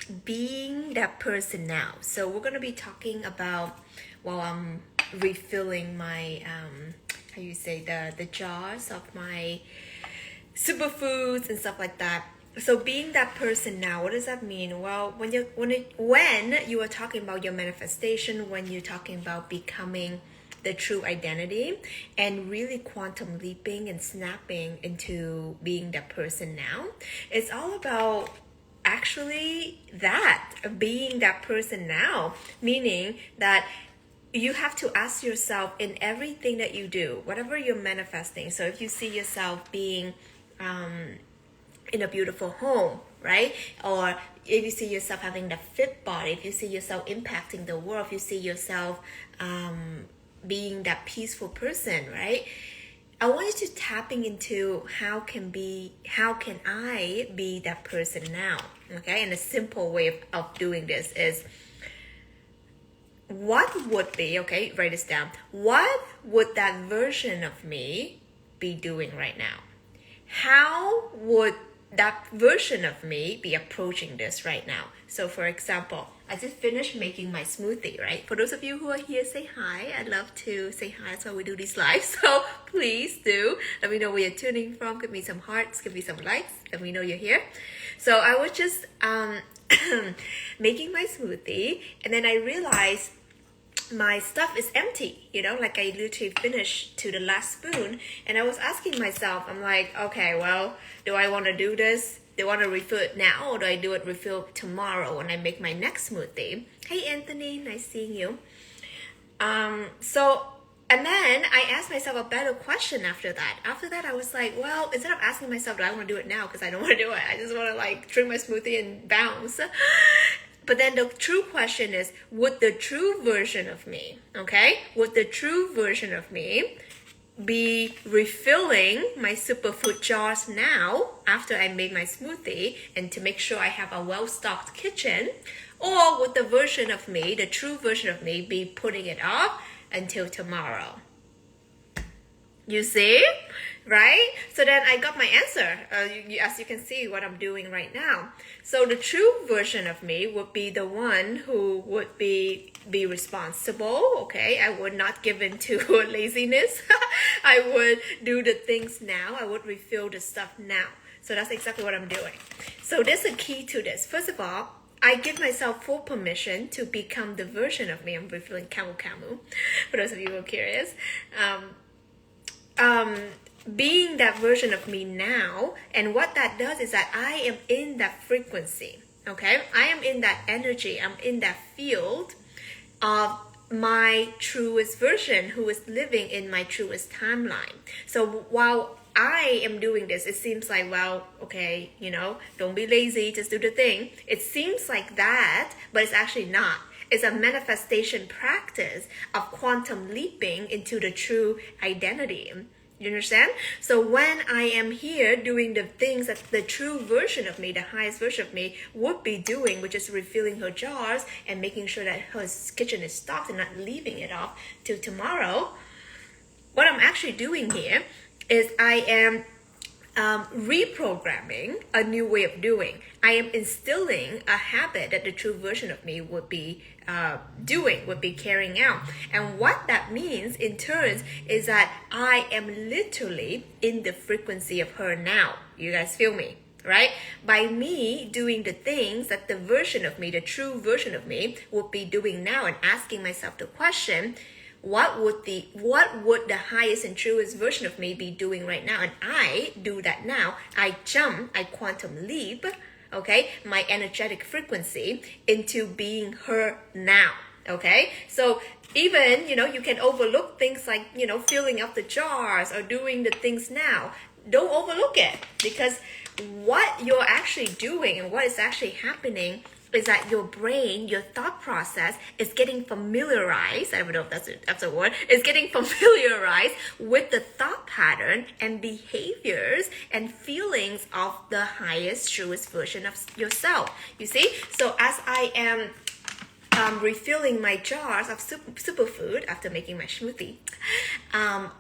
being that person now. So we're gonna be talking about while I'm refilling my how you say the jars of my superfoods and stuff like that. So being that person now, what does that mean? Well, when you are talking about your manifestation, when you're talking about becoming the true identity and really quantum leaping and snapping into being that person now, it's all about actually that being that person now, meaning that you have to ask yourself in everything that you do, whatever you're manifesting. So if you see yourself being in a beautiful home, right? Or if you see yourself having the fit body, if you see yourself impacting the world, if you see yourself being that peaceful person, right? I want you to tapping into how can I be that person now? Okay, and a simple way of doing this is what would be, okay, write this down. What would that version of me be doing right now? How would that version of me be approaching this right now? So for example, I just finished making my smoothie, right? For those of you who are here, say hi. I'd love to say hi. That's why we do these lives. So please do. Let me know where you're tuning from. Give me some hearts. Give me some likes. Let me know you're here. So I was just making my smoothie, and then I realized my stuff is empty, like I literally finished to the last spoon. And I was asking myself, I'm like, okay, well, do I want to do this? Do I want to refill it now, or do I do it refill tomorrow when I make my next smoothie? Hey Anthony, nice seeing you. And then I asked myself a better question after that. After that, I was like, well, instead of asking myself, do I want to do it now? Because I don't want to do it. I just want to drink my smoothie and bounce. But then the true question is, would the true version of me, okay? Would the true version of me be refilling my superfood jars now after I made my smoothie and to make sure I have a well-stocked kitchen? Or would the version of me, the true version of me, be putting it off until tomorrow? You see? Right? So then I got my answer, as you can see what I'm doing right now. So the true version of me would be the one who would be responsible, okay? I would not give in to laziness. I would do the things now. I would refill the stuff now. So that's exactly what I'm doing. So there's a key to this. First of all, I give myself full permission to become the version of me. I'm refilling Camu for those of you who are curious. Being that version of me now, and what that does is that I am in that frequency, okay? I am in that energy, I'm in that field of my truest version who is living in my truest timeline. So while I am doing this, it seems like, well, okay, don't be lazy, just do the thing. It seems like that, but it's actually not. It's a manifestation practice of quantum leaping into the true identity. You understand? So when I am here doing the things that the true version of me, the highest version of me would be doing, which is refilling her jars and making sure that her kitchen is stocked and not leaving it off till tomorrow, what I'm actually doing here is I am reprogramming a new way of doing. I am instilling a habit that the true version of me would be doing, would be carrying out. And what that means in turn is that I am literally in the frequency of her now. You guys feel me? Right? By me doing the things that the version of me, the true version of me would be doing now, and asking myself the question, what would the highest and truest version of me be doing right now? And I do that now. I quantum leap, okay, my energetic frequency into being her now, okay? So even, you can overlook things like, filling up the jars or doing the things now. Don't overlook it, because what you're actually doing and what is actually happening is that your brain, your thought process is getting familiarized, I don't know if that's a word, is getting familiarized with the thought pattern and behaviors and feelings of the highest, truest version of yourself. You see? So as I am refilling my jars of superfood after making my smoothie,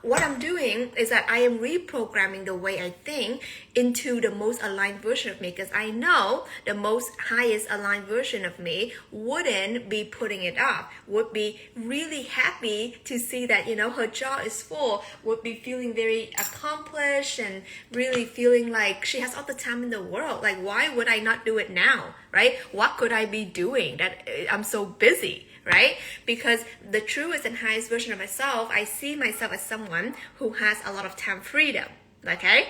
what I'm doing is that I am reprogramming the way I think into the most aligned version of me, because I know the most highest aligned version of me wouldn't be putting it off, would be really happy to see that, her jar is full, would be feeling very accomplished and really feeling like she has all the time in the world. Like, why would I not do it now, right? What could I be doing that I'm so busy, right? Because the truest and highest version of myself, I see myself as someone who has a lot of time freedom, okay?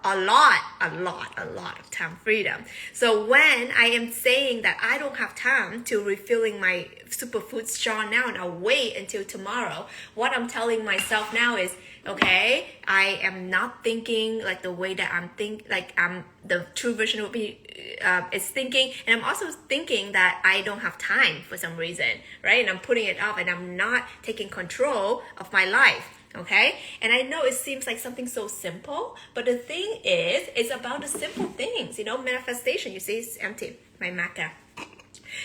A lot of time freedom. So when I am saying that I don't have time to refilling my superfoods jar now and I'll wait until tomorrow, what I'm telling myself now is, okay, I am not thinking like the way that I'm the true version would be is thinking, and I'm also thinking that I don't have time for some reason, right? And I'm putting it off and I'm not taking control of my life. Okay, and I know it seems like something so simple, but the thing is, it's about the simple things, manifestation. You see, it's empty, my maca.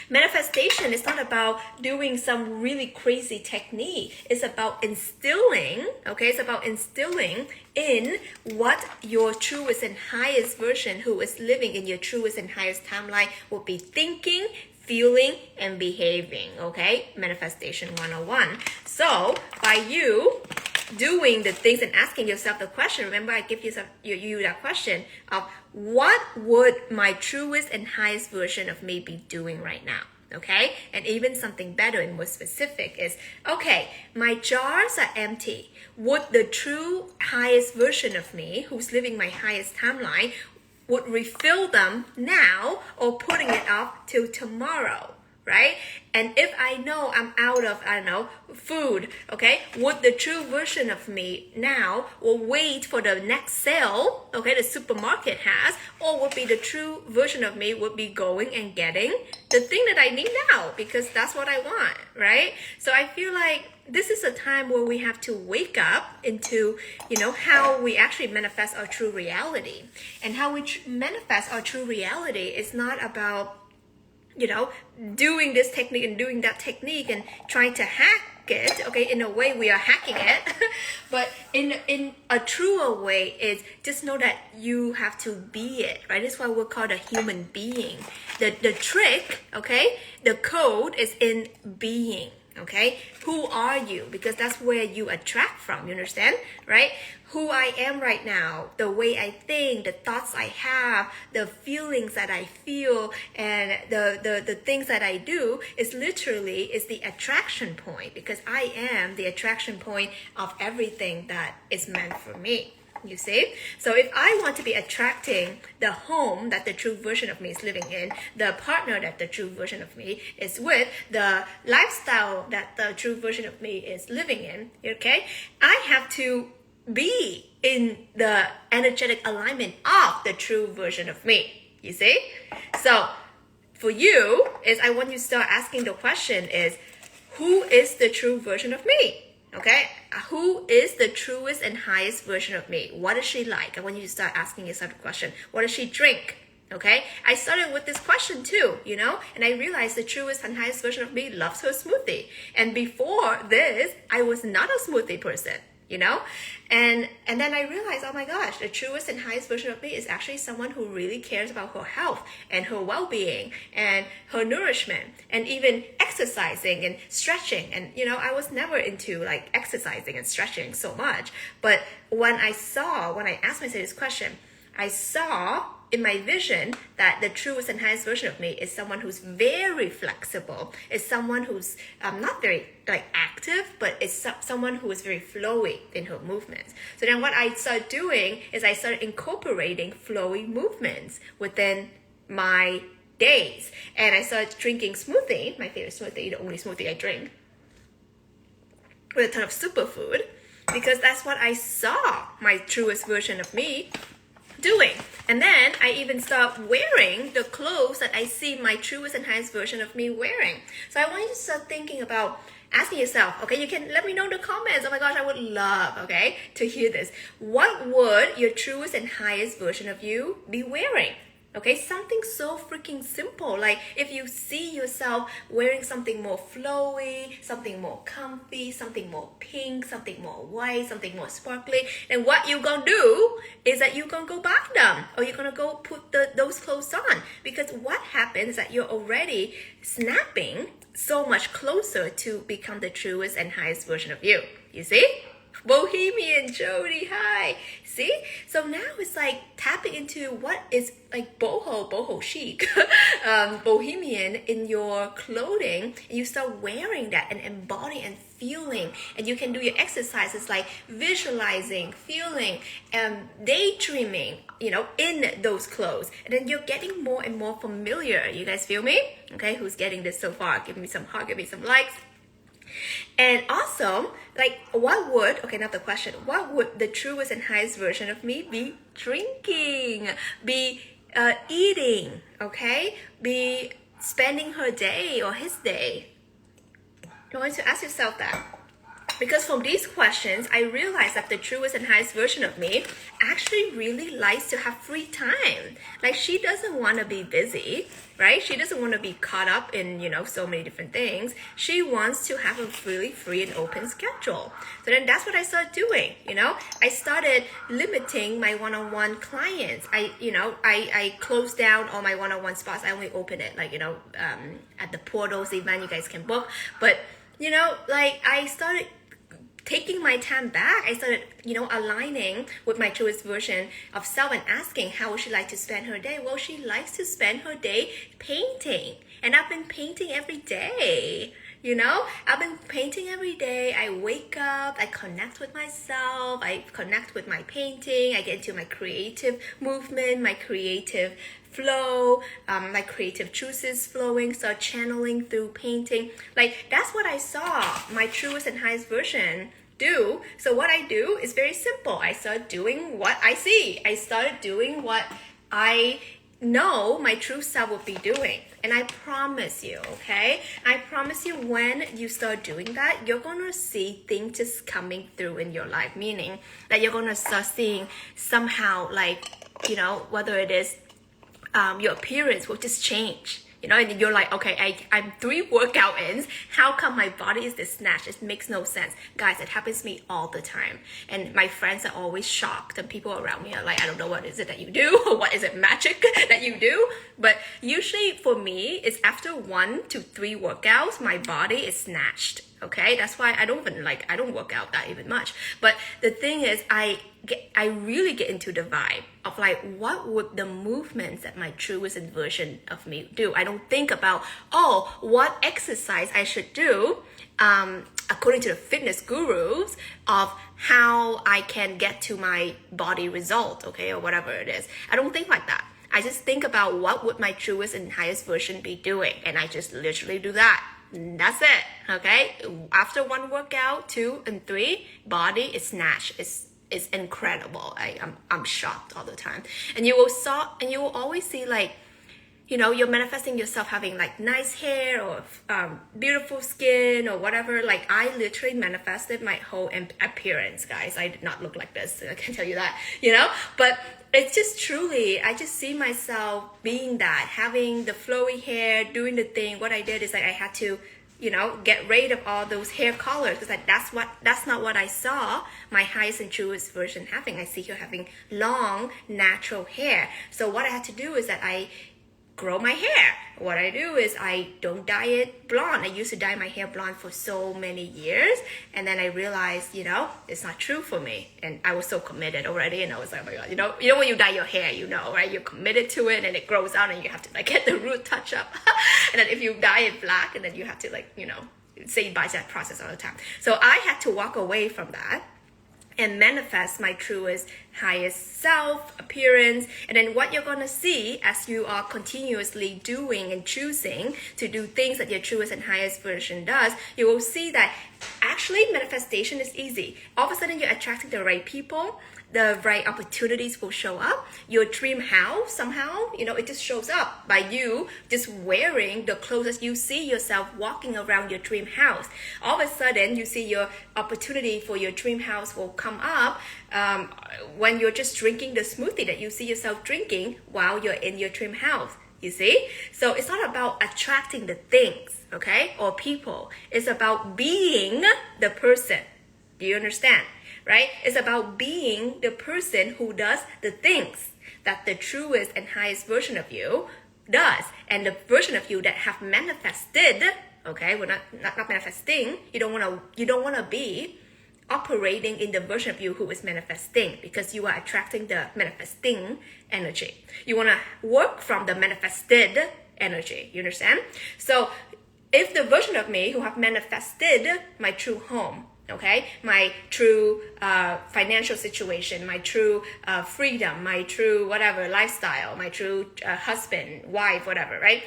Manifestation is not about doing some really crazy technique. It's about instilling, okay? It's about instilling in what your truest and highest version who is living in your truest and highest timeline will be thinking, feeling, and behaving, okay? Manifestation 101. So, by you doing the things and asking yourself the question, remember I give you that question of what would my truest and highest version of me be doing right now, okay? And even something better and more specific is, okay, my jars are empty. Would the true highest version of me, who's living my highest timeline, would refill them now or putting it off till tomorrow, right? And if I know I'm out of, food, okay, would the true version of me now will wait for the next sale, okay, the supermarket has, or would be the true version of me would be going and getting the thing that I need now because that's what I want, right? So I feel like this is a time where we have to wake up into, how we actually manifest our true reality. And how we manifest our true reality is not about doing this technique and doing that technique and trying to hack it, okay, in a way we are hacking it, but in a truer way is just know that you have to be it, right? That's why we're called a human being. The trick, okay, the code is in being. Okay, who are you? Because that's where you attract from, you understand, right? Who I am right now, the way I think, the thoughts I have, the feelings that I feel, and the things that I do is the attraction point, because I am the attraction point of everything that is meant for me. You see? So if I want to be attracting the home that the true version of me is living in, the partner that the true version of me is with, the lifestyle that the true version of me is living in, okay? I have to be in the energetic alignment of the true version of me. You see? So for you, I want you to start asking the question is, who is the true version of me? Okay, who is the truest and highest version of me? What is she like? I want you to start asking yourself the question. What does she drink? Okay, I started with this question too, and I realized the truest and highest version of me loves her smoothie. And before this, I was not a smoothie person, and then I realized, oh my gosh, the truest and highest version of me is actually someone who really cares about her health and her well-being and her nourishment and even exercising and stretching. And I was never into like exercising and stretching so much, but when I asked myself this question, I saw in my vision that the truest and highest version of me is someone who's very flexible, is someone who's not very active, but is someone who is very flowy in her movements. So then what I started doing is I started incorporating flowy movements within my days. And I started drinking smoothie, my favorite smoothie, the only smoothie I drink, with a ton of superfood, because that's what I saw my truest version of me doing. And then I even start wearing the clothes that I see my truest and highest version of me wearing. So I want you to start thinking about asking yourself, okay, you can let me know in the comments. Oh my gosh, I would love, okay, to hear this. What would your truest and highest version of you be wearing? Okay, something so freaking simple. Like if you see yourself wearing something more flowy, something more comfy, something more pink, something more white, something more sparkly, then what you gonna do is that you gonna go buy them, or you're gonna go put those clothes on. Because what happens is that you're already snapping so much closer to become the truest and highest version of you. You see? Bohemian Jody, hi. See? So now it's like tapping into what is like boho chic, bohemian in your clothing, and you start wearing that and embodying and feeling. And you can do your exercises like visualizing, feeling, and daydreaming, in those clothes. And then you're getting more and more familiar. You guys feel me? Okay, who's getting this so far? Give me some heart, give me some likes. And also, like, what would the truest and highest version of me be drinking, be eating, okay, be spending her day or his day? You want to ask yourself that. Because from these questions, I realized that the truest and highest version of me actually really likes to have free time. Like, she doesn't want to be busy, right? She doesn't want to be caught up in, so many different things. She wants to have a really free and open schedule. So then that's what I started doing, I started limiting my one-on-one clients. I closed down all my one-on-one spots. I only open it, at the portals event you guys can book. But, I started taking my time back. I started, aligning with my truest version of self and asking how would she like to spend her day. Well, she likes to spend her day painting. And I've been painting every day. I've been painting every day. I wake up, I connect with myself, I connect with my painting, I get into my creative movement, my creative flow, my creative juices flowing, start channeling through painting. Like, that's what I saw my truest and highest version do. So what I do is very simple. I start doing what I see. I started doing what I know my true self will be doing. And I promise you, okay? I promise you, when you start doing that, you're gonna see things just coming through in your life. Meaning that you're gonna start seeing somehow, like, whether it is your appearance will just change. And you're like, okay, I'm 3 workout ins. How come my body is this snatched? It makes no sense. Guys, it happens to me all the time. And my friends are always shocked. And people around me are like, I don't know what is it that you do, or what is it magic that you do. But usually for me, it's after 1 to 3 workouts, my body is snatched. Okay, that's why I don't work out that even much. But the thing is, I really get into the vibe of like, what would the movements that my truest version of me do? I don't think about, what exercise I should do according to the fitness gurus of how I can get to my body result, okay, or whatever it is. I don't think like that. I just think about what would my truest and highest version be doing, and I just literally do that. That's it, okay? After 1 workout, 2 and 3, body is snatched. It's incredible. I'm shocked all the time. And you will always see, like, you're manifesting yourself having like nice hair or beautiful skin or whatever. Like, I literally manifested my whole appearance, guys. I did not look like this. I can tell you that, But it's just truly, I just see myself being that, having the flowy hair, doing the thing. What I did is like, I had to, get rid of all those hair colors, because like, that's not what I saw my highest and truest version having. I see her having long, natural hair. So what I had to do is that I grow my hair. What I do is I don't dye it blonde. I used to dye my hair blonde for so many years, and then I realized, it's not true for me. And I was so committed already, and I was like, oh my God, when you dye your hair, right? You're committed to it, and it grows out, and you have to like get the root touch up. And then if you dye it black, and then you have to like, say goodbye to that process all the time. So I had to walk away from that and manifest my truest, highest self appearance. And then what you're gonna see as you are continuously doing and choosing to do things that your truest and highest version does, you will see that Actually, manifestation is easy. All of a sudden, you're attracting the right people, the right opportunities will show up. Your dream house, somehow, it just shows up by you just wearing the clothes that you see yourself walking around your dream house. All of a sudden, you see your opportunity for your dream house will come up when you're just drinking the smoothie that you see yourself drinking while you're in your dream house. You see? So it's not about attracting the things, okay, or people. It's about being the person. Do you understand? Right? It's about being the person who does the things that the truest and highest version of you does. And the version of you that have manifested, okay, we're not manifesting. You don't want to be operating in the version of you who is manifesting, because you are attracting the manifesting energy. You want to work from the manifested energy. You understand? So if the version of me who have manifested my true home, okay, my true financial situation, my true freedom, my true whatever lifestyle, my true husband, wife, whatever, right?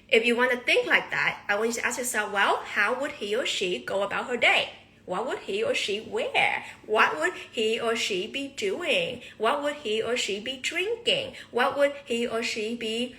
If you want to think like that, I want you to ask yourself, well, how would he or she go about her day? What would he or she wear? What would he or she be doing? What would he or she be drinking? What would he or she be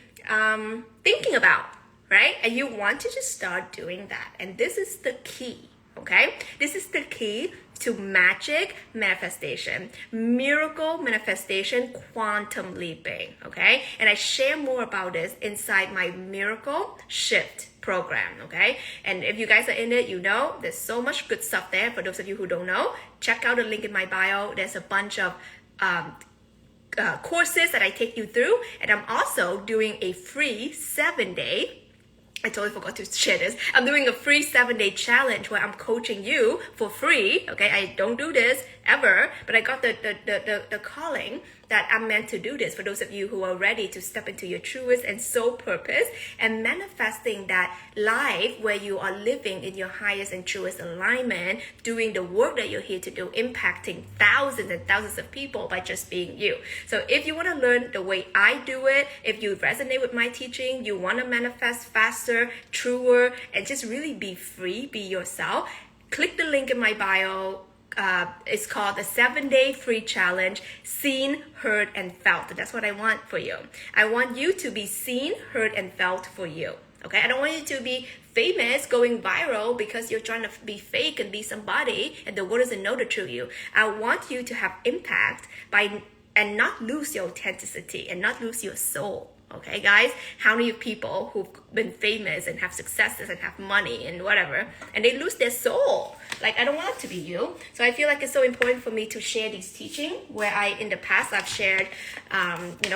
thinking about, right? And you want to just start doing that. And this is the key, okay? This is the key to magic manifestation, miracle manifestation, quantum leaping, okay? And I share more about this inside my Miracle Shift program, okay? And if you guys are in it, there's so much good stuff there. For those of you who don't know, check out the link in my bio. There's a bunch of courses that I take you through, and I'm also doing a free 7-day, I totally forgot to share this. I'm doing a free 7-day challenge where I'm coaching you for free. Okay, I don't do this ever, but I got the calling that I'm meant to do this for those of you who are ready to step into your truest and soul purpose and manifesting that life where you are living in your highest and truest alignment, doing the work that you're here to do, impacting thousands and thousands of people by just being you. So if you want to learn the way I do it, if you resonate with my teaching, you want to manifest faster, truer, and just really be free, be yourself, click the link in my bio. It's called the 7-day free challenge, seen, heard, and felt. That's what I want for you. I want you to be seen, heard, and felt for you. Okay, I don't want you to be famous, going viral because you're trying to be fake and be somebody and the world doesn't know the true you. I want you to have impact and not lose your authenticity and not lose your soul. Okay, guys, how many people who've been famous and have successes and have money and whatever, and they lose their soul? Like, I don't want it to be you. So I feel like it's so important for me to share these teaching where in the past, I've shared,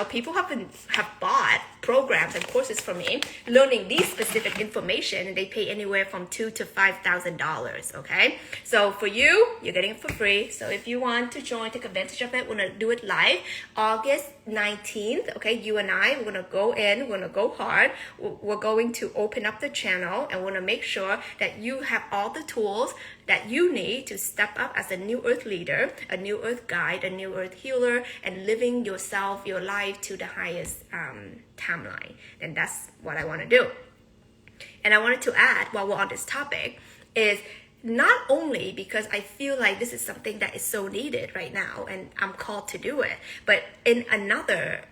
people have bought programs and courses from me, learning these specific information, and they pay anywhere from $2,000 to $5,000. Okay, so for you, you're getting it for free. So if you want to join, take advantage of it. We're gonna do it live, August 19th. Okay, you and I, we're gonna go in, we're gonna go hard. We're going to open up the channel, and we're gonna make sure that you have all the tools that you need to step up as a new earth leader, a new earth guide, a new earth healer, and living yourself, your life to the highest timeline. And that's what I want to do. And I wanted to add, while we're on this topic, is not only because I feel like this is something that is so needed right now and I'm called to do it, but in another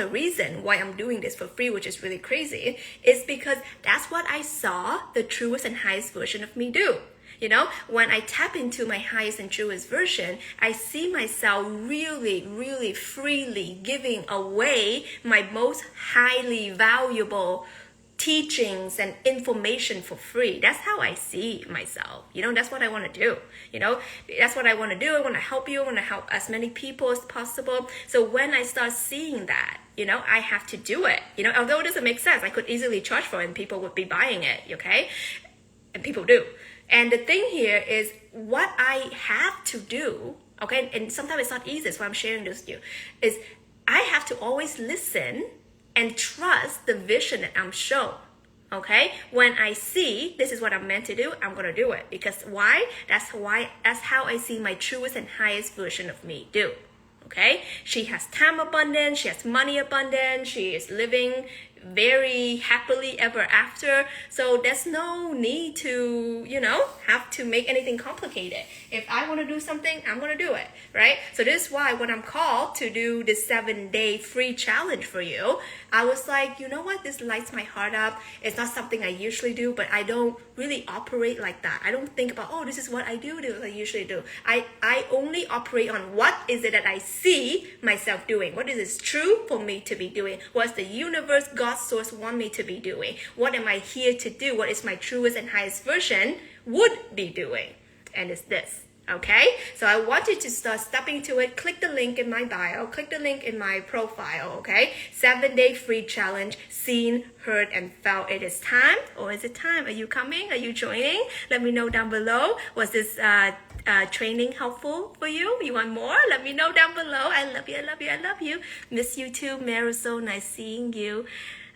reason why I'm doing this for free, which is really crazy, is because that's what I saw the truest and highest version of me do. When I tap into my highest and truest version, I see myself really, really freely giving away my most highly valuable teachings and information for free. That's how I see myself. That's what I want to do. That's what I want to do. I want to help you. I want to help as many people as possible. So when I start seeing that, I have to do it. Although it doesn't make sense, I could easily charge for it and people would be buying it. Okay. And people do. And the thing here is what I have to do. Okay. And sometimes it's not easy. That's why I'm sharing this with you. Is I have to always listen and trust the vision that I'm shown. Okay, when I see this is what I'm meant to do, I'm gonna do it. Because why? That's how I see my truest and highest version of me do. Okay, she has time abundance, she has money abundance, she is living very happily ever after. So there's no need to, have to make anything complicated. If I want to do something, I'm going to do it, right? So this is why when I'm called to do the 7-day free challenge for you, I was like, you know what? This lights my heart up. It's not something I usually do, but I don't really operate like that. I don't think about, this is what I do, this is what I usually do. I only operate on what is it that I see myself doing. What is true for me to be doing? What's the universe, God, source want me to be doing? What am I here to do? What is my truest and highest version would be doing? And it's this. Okay, so I want you to start stepping to it. Click the link in my bio, click the link in my profile, okay? 7-day free challenge, seen, heard, and felt. It is time, or is it time? Are you coming? Are you joining? Let me know down below. Was this training helpful for you? You want more? Let me know down below. I love you, I love you, I love you. Miss you too, Marisol. Nice seeing you.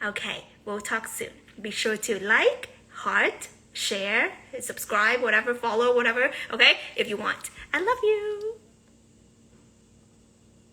Okay, we'll talk soon. Be sure to like, heart, share, subscribe, whatever, follow, whatever, okay, if you want. I love you.